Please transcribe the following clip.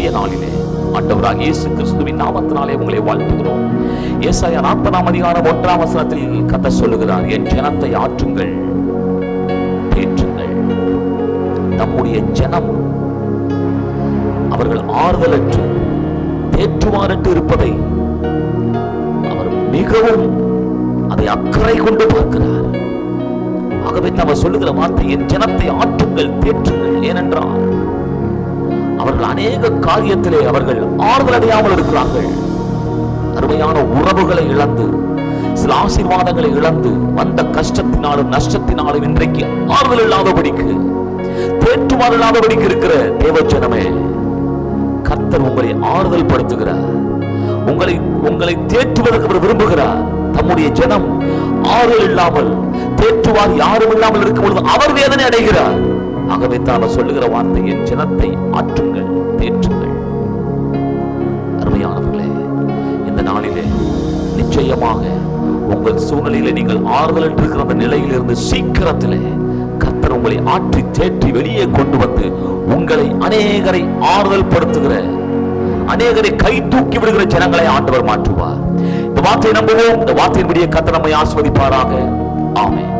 புதிய நாளிலே ஆண்டவராகிய இயேசு கிறிஸ்துவின் நாமத்தினாலே உங்களை வாழ்த்துகிறோம். ஏசாயா 40ஆம் அதிகாரம் 1ஆம் வசனத்தில் கர்த்தர் சொல்லுகிறார், என் ஜனத்தை ஆற்றுங்கள், தேற்றுங்கள். நம்முடைய ஜனம் அவர்கள் ஆறுதலற்று தேற்றுவாரற்று இருப்பதை அவர் மிகவும் அதை அக்கறை கொண்டு பார்க்கிறார். ஆகவே அவர் சொல்லுகிற வார்த்தை, என் ஜனத்தை ஆற்றுங்கள், தேற்றுங்கள். ஏனென்றால் அவர்கள் அநேக காரியத்திலே அவர்கள் ஆறுதல் அடையாமல் இருக்கிறார்கள். அருமையான உறவுகளை இழந்து, சில ஆசீர்வாதங்களை இழந்து, வந்த கஷ்டத்தினாலும் நஷ்டத்தினாலும் இன்றைக்கு ஆறுதல் இல்லாதபடிக்கு, தேற்றுவார் இல்லாதபடிக்கு இருக்கிற தேவஜனமே, கர்த்தர் உங்களை ஆறுதல் படுத்துகிறார். உங்களை தேற்றுவதற்கு அவர் விரும்புகிறார். தம்முடைய ஜனம் ஆறுதல் இல்லாமல், தேற்றுவார் யாரும் இல்லாமல் இருக்கும் பொழுது அவர் வேதனை அடைகிறார். ஆகவே தான் சொல்லுகிற வார்த்தை, என் ஜனத்தை ஆற்றுங்கள், தேற்றுங்கள். அருமையானவர்களே, இந்த நாளிலே நிச்சயமாக உங்கள் சூழ்நிலையிலே நீங்கள் ஆறுதல் இருக்கிற அந்த நிலையிலிருந்து சீக்கிரத்திலே கர்த்தர் உங்களை ஆற்றி தேற்றி வெளியே கொண்டு வந்து உங்களை அநேகரை ஆறுதல் படுத்துகிற, அநேகரை கை தூக்கி விடுகிற ஜனங்களை ஆண்டவர் மாற்றுவார். இந்த வார்த்தையை நம்புவோம். இந்த வார்த்தையின்படியே கர்த்தர் நம்மை ஆசீர்வதிப்பாராக. ஆமென்.